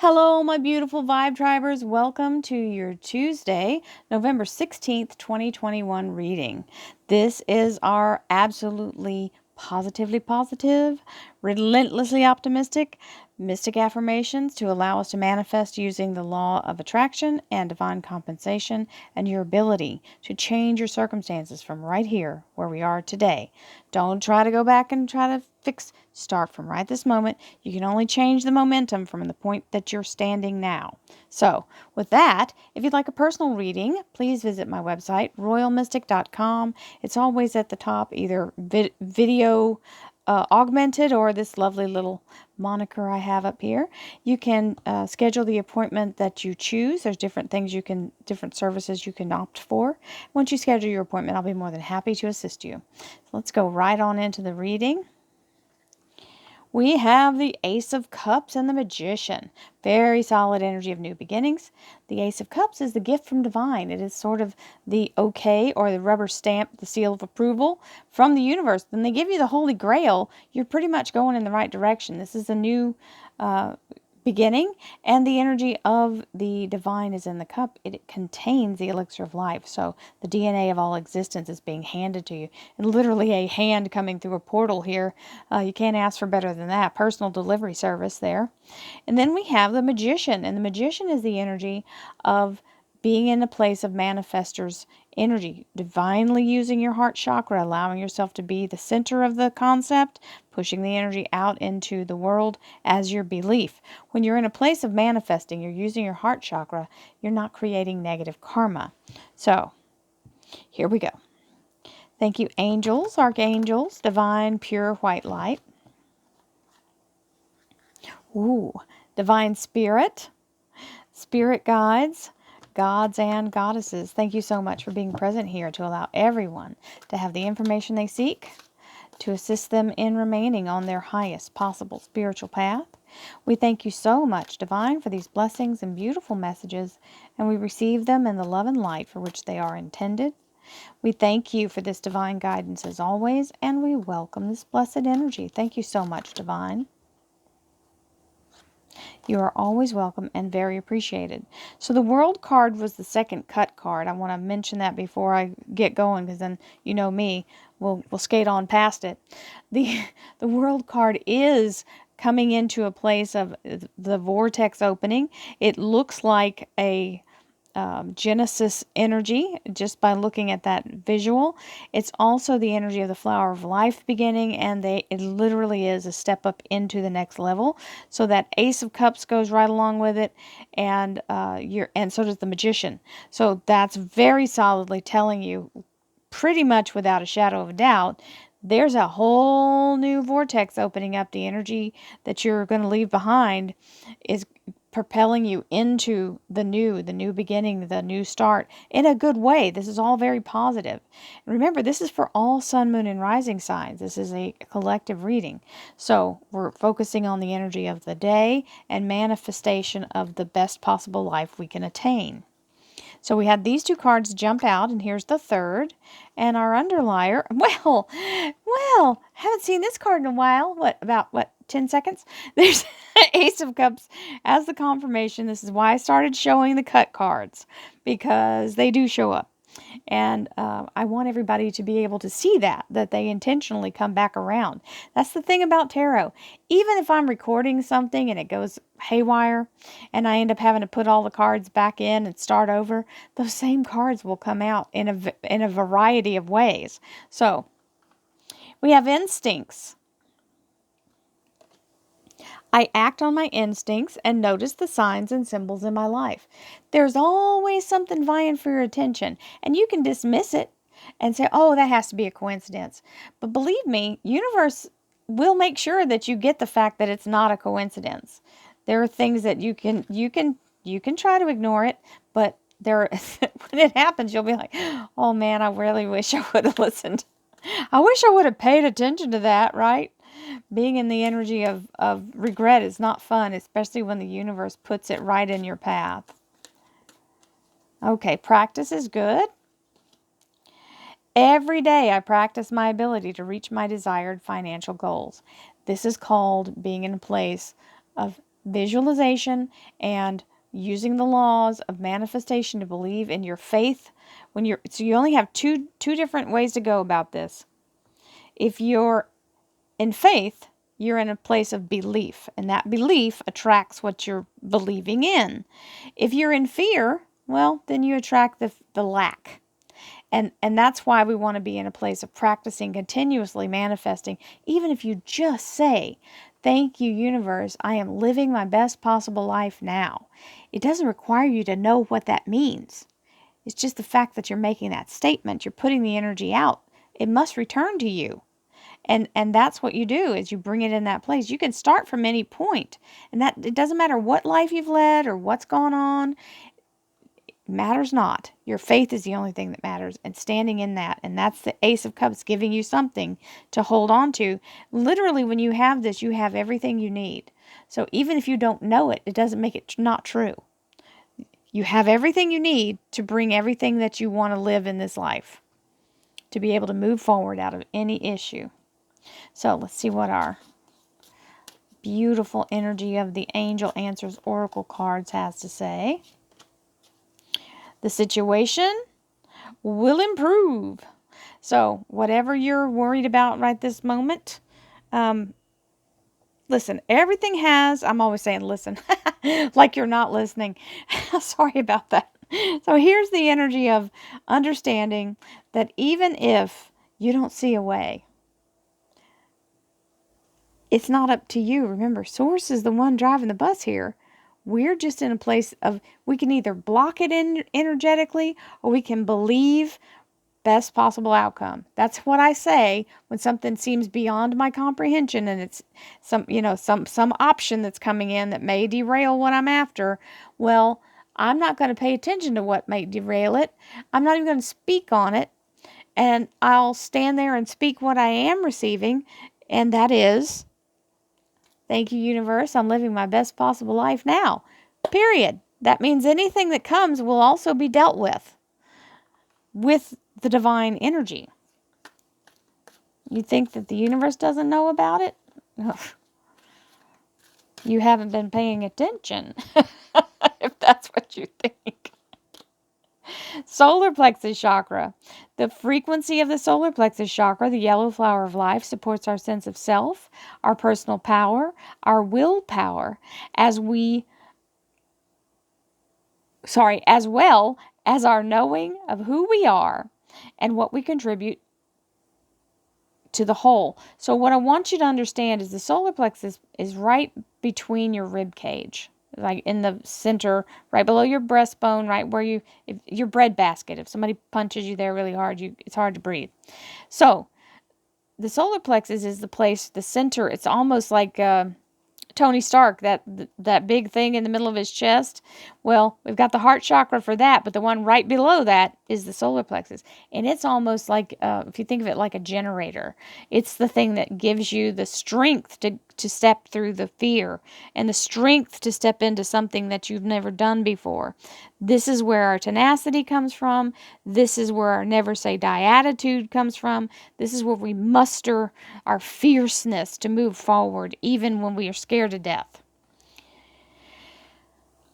Hello, my beautiful Vibe Tribers. Welcome to your Tuesday, November 16th, 2021 reading. This is our absolutely positively positive, relentlessly optimistic, mystic affirmations to allow us to manifest using the law of attraction and divine compensation and your ability to change your circumstances from right here where we are today. Don't try to go back and try to start from right this moment. You can only change the momentum from the point that you're standing now. So, with that, if you'd like a personal reading, please visit my website, royalmystic.com. It's always at the top, either video augmented or this lovely little moniker I have up here. You can schedule the appointment that you choose. There's different services you can opt for. Once you schedule your appointment, I'll be more than happy to assist you. So let's go right on into the reading. We have the Ace of Cups and the Magician. Very solid energy of new beginnings. The Ace of Cups is the gift from divine. It is sort of the okay or the rubber stamp, the seal of approval from the universe. When they give you the Holy Grail, you're pretty much going in the right direction. This is a new beginning, and the energy of the divine is in the cup. It contains the elixir of life. So the DNA of all existence is being handed to you. And literally a hand coming through a portal here. You can't ask for better than that. Personal delivery service there. And then we have the Magician. And the Magician is the energy of being in a place of manifestor's energy, divinely using your heart chakra, allowing yourself to be the center of the concept, pushing the energy out into the world as your belief. When you're in a place of manifesting, you're using your heart chakra, you're not creating negative karma. So, here we go. Thank you, angels, archangels, divine, pure white light. Ooh, divine spirit, spirit guides, gods and goddesses. Thank you so much for being present here to allow everyone to have the information they seek to assist them in remaining on their highest possible spiritual path. We thank you so much, Divine, for these blessings and beautiful messages, and we receive them in the love and light for which they are intended. We thank you for this divine guidance as always, and we welcome this blessed energy. Thank you so much, Divine. You are always welcome and very appreciated. So the World card was the second cut card. I want to mention that before I get going, because then you know me, we'll skate on past it. The World card is coming into a place of the vortex opening. It looks like a Genesis energy just by looking at that visual. It's also the energy of the flower of life beginning, and it literally is a step up into the next level. So that Ace of Cups goes right along with it, and so does the Magician. So that's very solidly telling you, pretty much without a shadow of a doubt, there's a whole new vortex opening up. The energy that you're going to leave behind is propelling you into the new beginning, the new start in a good way. This is all very positive. And remember, this is for all sun, moon, and rising signs. This is a collective reading. So we're focusing on the energy of the day and manifestation of the best possible life we can attain. So we had these two cards jump out, and here's the third. And our underlier, well, haven't seen this card in a while. About 10 seconds? There's Ace of Cups as the confirmation. This is why I started showing the cut cards, because they do show up. And I want everybody to be able to see that they intentionally come back around. That's the thing about tarot. Even if I'm recording something and it goes haywire and I end up having to put all the cards back in and start over, those same cards will come out in a variety of ways. So we have instincts. I act on my instincts and notice the signs and symbols in my life. There's always something vying for your attention, and you can dismiss it and say, oh, that has to be a coincidence. But believe me, universe will make sure that you get the fact that it's not a coincidence. There are things that you can try to ignore it, but when it happens, you'll be like, oh man, I really wish I would have listened. I wish I would have paid attention to that, right? Being in the energy of regret is not fun, especially when the universe puts it right in your path. Okay, practice is good. Every day I practice my ability to reach my desired financial goals. This is called being in a place of visualization and using the laws of manifestation to believe in your faith. So you only have two different ways to go about this. If you're in faith, you're in a place of belief, and that belief attracts what you're believing in. If you're in fear, well, then you attract the lack. And that's why we want to be in a place of practicing, continuously manifesting. Even if you just say, thank you, universe, I am living my best possible life now. It doesn't require you to know what that means. It's just the fact that you're making that statement. You're putting the energy out. It must return to you. And that's what you do, is you bring it in that place. You can start from any point. And that it doesn't matter what life you've led or what's gone on. Matters not. Your faith is the only thing that matters, and standing in that. And that's the Ace of Cups, giving you something to hold on to. Literally, when you have this, you have everything you need. So even if you don't know it, it doesn't make it not true. You have everything you need to bring everything that you want to live in this life, to be able to move forward out of any issue. So let's see what our beautiful energy of the Angel Answers Oracle cards has to say. The situation will improve. So whatever you're worried about right this moment, listen, everything has, I'm always saying listen, like you're not listening. Sorry about that. So here's the energy of understanding that even if you don't see a way, it's not up to you. Remember, Source is the one driving the bus here. We're just in a place of, we can either block it in energetically, or we can believe best possible outcome. That's what I say when something seems beyond my comprehension, and it's some option that's coming in that may derail what I'm after. Well, I'm not going to pay attention to what may derail it. I'm not even going to speak on it, and I'll stand there and speak what I am receiving, and that is, thank you, universe. I'm living my best possible life now. Period. That means anything that comes will also be dealt with the divine energy. You think that the universe doesn't know about it? Ugh. You haven't been paying attention, if that's what you think. Solar plexus chakra. The frequency of the solar plexus chakra, the yellow flower of life, supports our sense of self, our personal power, our willpower, as well as our knowing of who we are and what we contribute to the whole. So what I want you to understand is the solar plexus is right between your rib cage, like in the center, right below your breastbone, right where your bread basket. If somebody punches you there really hard, it's hard to breathe. So the solar plexus is the place, the center. It's almost like Tony Stark, that big thing in the middle of his chest. Well, we've got the heart chakra for that, but the one right below that is the solar plexus. And it's almost like, if you think of it like a generator, it's the thing that gives you the strength to step through the fear and the strength to step into something that you've never done before. This is where our tenacity comes from. This is where our never say die attitude comes from. This is where we muster our fierceness to move forward, even when we are scared to death.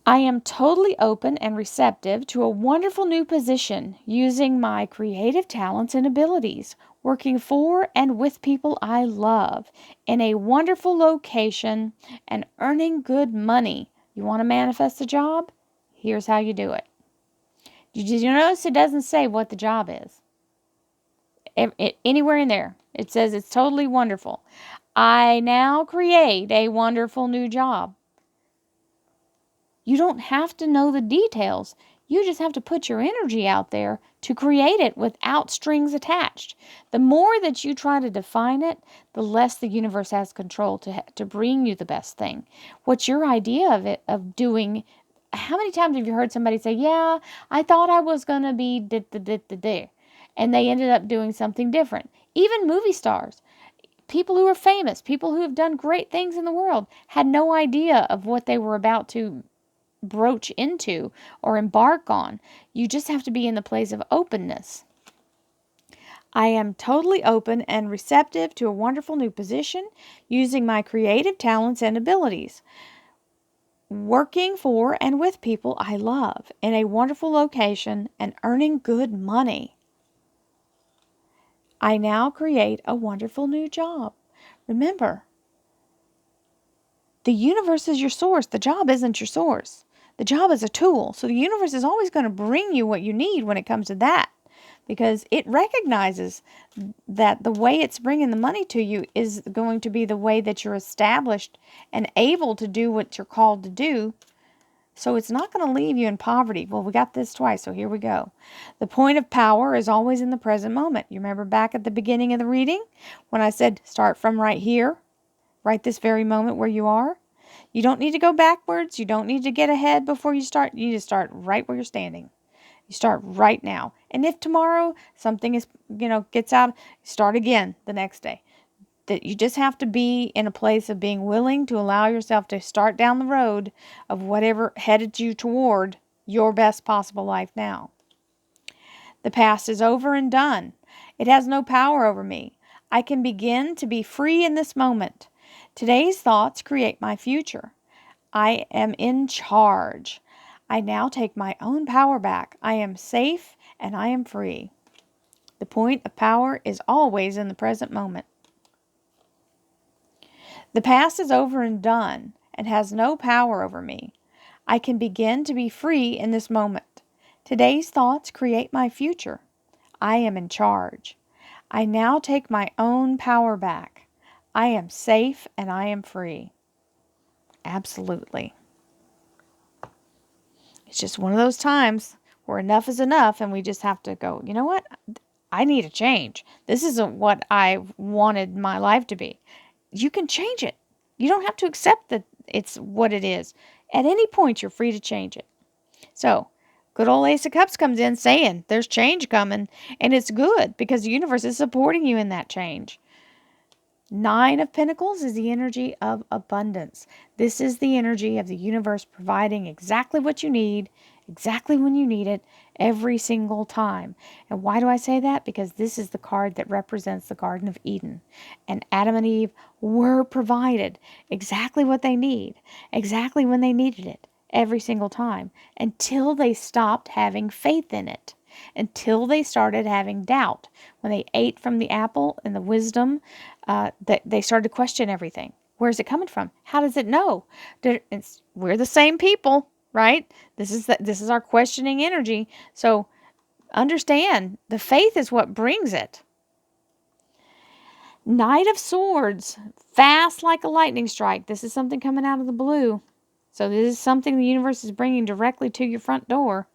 I am totally open and receptive to a wonderful new position, using my creative talents and abilities, working for and with people I love, in a wonderful location, and earning good money. You want to manifest a job? Here's how you do it. Did you notice it doesn't say what the job is? Anywhere in there, it says it's totally wonderful. I now create a wonderful new job. You don't have to know the details. You just have to put your energy out there to create it without strings attached. The more that you try to define it, the less the universe has control to bring you the best thing. What's your idea of it, of doing? How many times have you heard somebody say, yeah, I thought I was going to be da-da-da-da-da, and they ended up doing something different? Even movie stars, people who are famous, people who have done great things in the world, had no idea of what they were about to broach into or embark on. You just have to be in the place of openness. I am totally open and receptive to a wonderful new position, using my creative talents and abilities, working for and with people I love in a wonderful location and earning good money. I now create a wonderful new job. Remember, the universe is your source. The job isn't your source. The job is a tool. So the universe is always going to bring you what you need when it comes to that, because it recognizes that the way it's bringing the money to you is going to be the way that you're established and able to do what you're called to do. So it's not going to leave you in poverty. Well, we got this twice, so here we go. The point of power is always in the present moment. You remember back at the beginning of the reading when I said start from right here, right this very moment where you are? You don't need to go backwards. You don't need to get ahead before you start. You just start right where you're standing. You start right now. And if tomorrow something is, gets out, start again the next day. That you just have to be in a place of being willing to allow yourself to start down the road of whatever headed you toward your best possible life now. The past is over and done. It has no power over me. I can begin to be free in this moment. Today's thoughts create my future. I am in charge. I now take my own power back. I am safe and I am free. The point of power is always in the present moment. The past is over and done and has no power over me. I can begin to be free in this moment. Today's thoughts create my future. I am in charge. I now take my own power back. I am safe and I am free. Absolutely. It's just one of those times where enough is enough and we just have to go, you know what? I need a change. This isn't what I wanted my life to be. You can change it. You don't have to accept that it's what it is. At any point, you're free to change it. So, good old Ace of Cups comes in saying there's change coming, and it's good because the universe is supporting you in that change. Nine of Pentacles is the energy of abundance. This is the energy of the universe providing exactly what you need, exactly when you need it, every single time. And why do I say that? Because this is the card that represents the Garden of Eden. And Adam and Eve were provided exactly what they need, exactly when they needed it, every single time, until they stopped having faith in it. Until they started having doubt. When they ate from the apple and the wisdom, they started to question everything. Where's it coming from? How does it know? We're the same people, right? This is our questioning energy. So understand, the faith is what brings it. Knight of Swords, fast like a lightning strike. This is something coming out of the blue. So this is something the universe is bringing directly to your front door.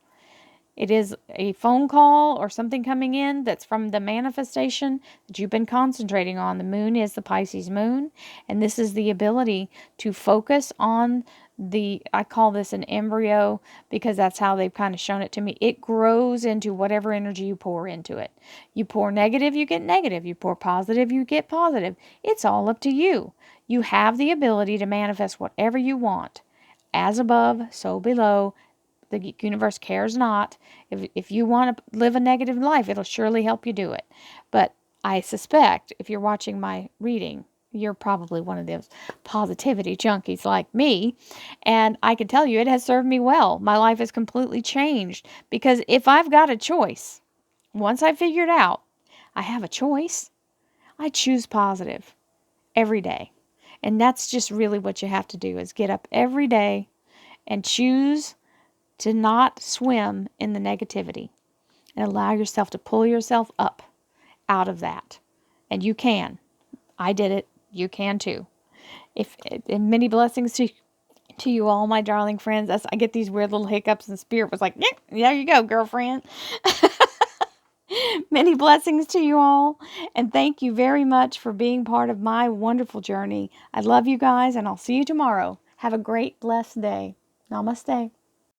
It is a phone call or something coming in that's from the manifestation that you've been concentrating on. The moon is the Pisces moon, and this is the ability to focus on I call this an embryo because that's how they've kind of shown it to me. It grows into whatever energy you pour into it. You pour negative, you get negative. You pour positive, you get positive. It's all up to you. You have the ability to manifest whatever you want. As above, so below. The universe cares not. If you want to live a negative life, it'll surely help you do it. But I suspect if you're watching my reading, you're probably one of those positivity junkies like me. And I can tell you it has served me well. My life has completely changed. Because if I've got a choice, once I figured out I have a choice, I choose positive every day. And that's just really what you have to do is get up every day and choose to not swim in the negativity and allow yourself to pull yourself up out of that. And you can. I did it. You can too. And many blessings to you all, my darling friends. I get these weird little hiccups and spirit was like, yeah, there you go, girlfriend. Many blessings to you all. And thank you very much for being part of my wonderful journey. I love you guys and I'll see you tomorrow. Have a great, blessed day. Namaste.